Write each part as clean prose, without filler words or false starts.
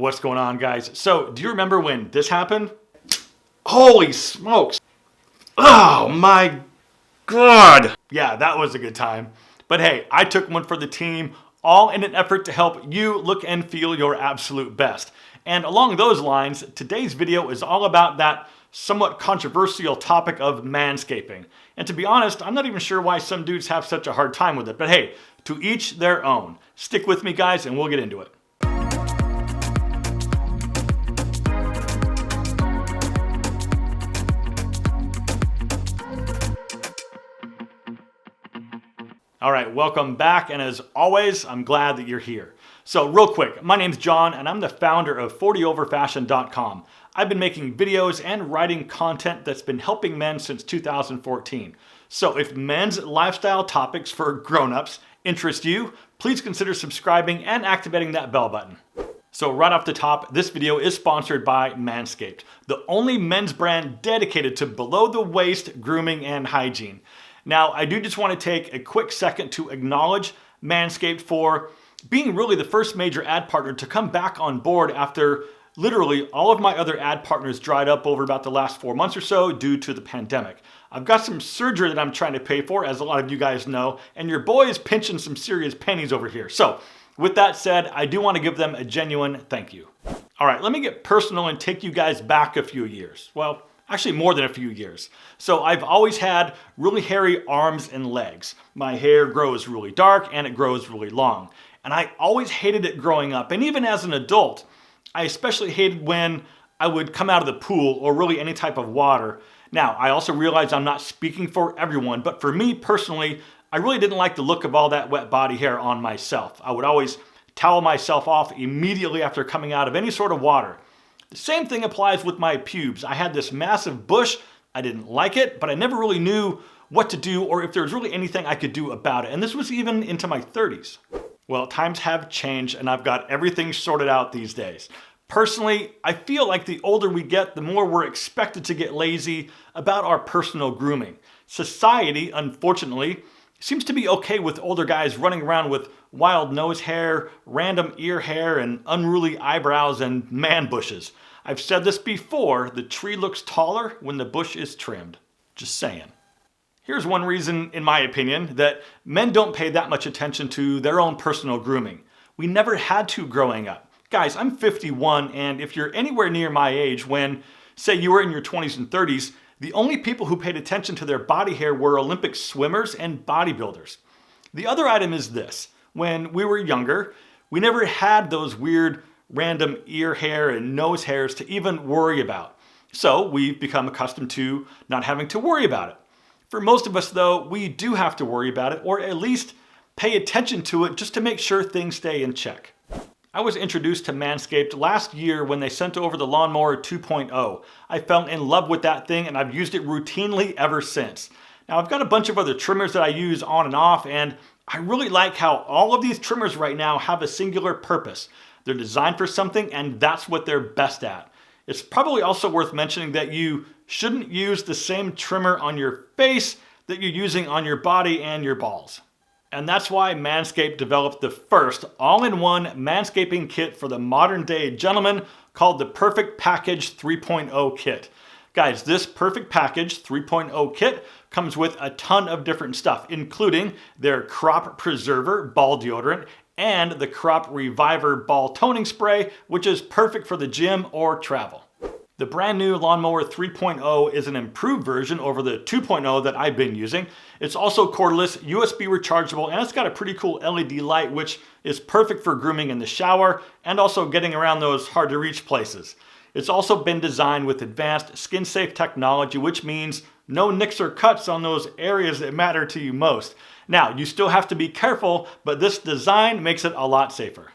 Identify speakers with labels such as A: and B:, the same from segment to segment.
A: What's going on, guys? So, do you remember when this happened? Holy smokes! Oh my God! Yeah, that was a good time. But hey, I took one for the team, all in an effort to help you look and feel your absolute best. And along those lines, today's video is all about that somewhat controversial topic of manscaping. And to be honest, I'm not even sure why some dudes have such a hard time with it. But hey, to each their own. Stick with me, guys, and we'll get into it. All right, welcome back, and as always, I'm glad that you're here. So real quick, my name's John, and I'm the founder of 40overfashion.com. I've been making videos and writing content that's been helping men since 2014. So if men's lifestyle topics for grown-ups interest you, please consider subscribing and activating that bell button. So right off the top, this video is sponsored by Manscaped, the only men's brand dedicated to below-the-waist grooming and hygiene. Now, I do just want to take a quick second to acknowledge Manscaped for being really the first major ad partner to come back on board after literally all of my other ad partners dried up over about the last 4 months or so due to the pandemic. I've got some surgery that I'm trying to pay for, as a lot of you guys know, and your boy is pinching some serious pennies over here. So, with that said, I do want to give them a genuine thank you. All right, let me get personal and take you guys back a few years. Well, actually more than a few years. So I've always had really hairy arms and legs. My hair grows really dark and it grows really long. And I always hated it growing up. And even as an adult, I especially hated when I would come out of the pool or really any type of water. Now, I also realize I'm not speaking for everyone, but for me personally, I really didn't like the look of all that wet body hair on myself. I would always towel myself off immediately after coming out of any sort of water. The same thing applies with my pubes. I had this massive bush. I didn't like it, but I never really knew what to do or if there was really anything I could do about it. And this was even into my 30s. Well, times have changed and I've got everything sorted out these days. Personally, I feel like the older we get, the more we're expected to get lazy about our personal grooming. Society, unfortunately, seems to be okay with older guys running around with wild nose hair, random ear hair, and unruly eyebrows and man bushes. I've said this before, the tree looks taller when the bush is trimmed. Just saying. Here's one reason, in my opinion, that men don't pay that much attention to their own personal grooming. We never had to growing up. Guys, I'm 51, and if you're anywhere near my age when, say you were in your 20s and 30s, the only people who paid attention to their body hair were Olympic swimmers and bodybuilders. The other item is this. When we were younger, we never had those weird random ear hair and nose hairs to even worry about. So we've become accustomed to not having to worry about it. For most of us though, we do have to worry about it, or at least pay attention to it just to make sure things stay in check. I was introduced to Manscaped last year when they sent over the Lawnmower 2.0. I fell in love with that thing and I've used it routinely ever since. Now I've got a bunch of other trimmers that I use on and off, and I really like how all of these trimmers right now have a singular purpose. They're designed for something and that's what they're best at. It's probably also worth mentioning that you shouldn't use the same trimmer on your face that you're using on your body and your balls. And that's why Manscaped developed the first all-in-one manscaping kit for the modern day gentleman called the Perfect Package 3.0 kit. Guys, this Perfect Package 3.0 kit comes with a ton of different stuff, including their Crop Preserver ball deodorant and the Crop Reviver ball toning spray, which is perfect for the gym or travel. The brand new Lawnmower 3.0 is an improved version over the 2.0 that I've been using. It's also cordless, USB rechargeable, and it's got a pretty cool LED light, which is perfect for grooming in the shower and also getting around those hard to reach places. It's also been designed with advanced skin-safe technology, which means no nicks or cuts on those areas that matter to you most. Now, you still have to be careful, but this design makes it a lot safer.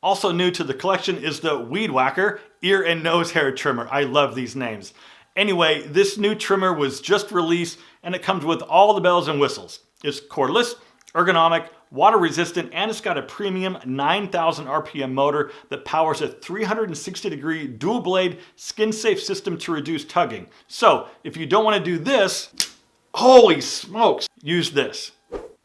A: Also new to the collection is the Weed Whacker ear and nose hair trimmer. I love these names. Anyway, this new trimmer was just released and it comes with all the bells and whistles. It's cordless, ergonomic, water resistant, and it's got a premium 9,000 RPM motor that powers a 360-degree dual blade skin safe system to reduce tugging. So if you don't want to do this, holy smokes, use this.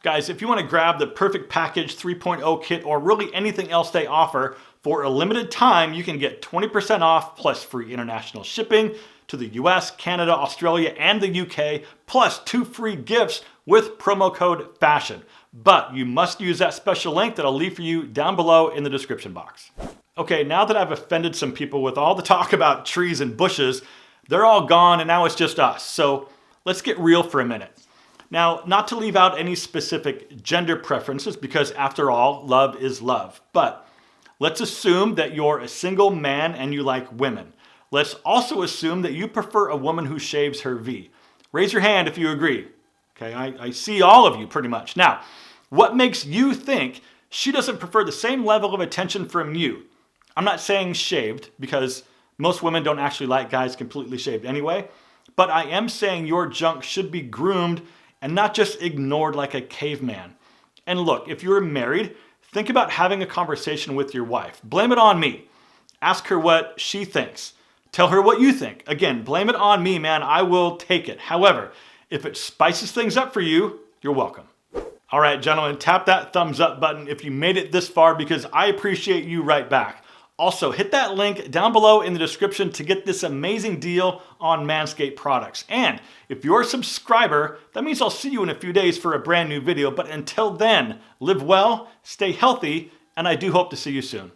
A: Guys, if you want to grab the Perfect Package 3.0 kit or really anything else they offer, For a limited time, you can get 20% off plus free international shipping to the US, Canada, Australia, and the UK, plus 2 free gifts with promo code FASHION. But you must use that special link that I'll leave for you down below in the description box. Okay, now that I've offended some people with all the talk about trees and bushes, they're all gone and now it's just us. So let's get real for a minute. Now, not to leave out any specific gender preferences, because after all, love is love. But let's assume that you're a single man and you like women. Let's also assume that you prefer a woman who shaves her V. Raise your hand if you agree. Okay, I see all of you pretty much. Now, what makes you think she doesn't prefer the same level of attention from you? I'm not saying shaved, because most women don't actually like guys completely shaved anyway, but I am saying your junk should be groomed and not just ignored like a caveman. And look, if you're married, think about having a conversation with your wife. Blame it on me. Ask her what she thinks. Tell her what you think. Again, blame it on me, man. I will take it. However, if it spices things up for you, you're welcome. All right, gentlemen, tap that thumbs up button if you made it this far, because I appreciate you right back. Also, hit that link down below in the description to get this amazing deal on Manscaped products. And if you're a subscriber, that means I'll see you in a few days for a brand new video. But until then, live well, stay healthy, and I do hope to see you soon.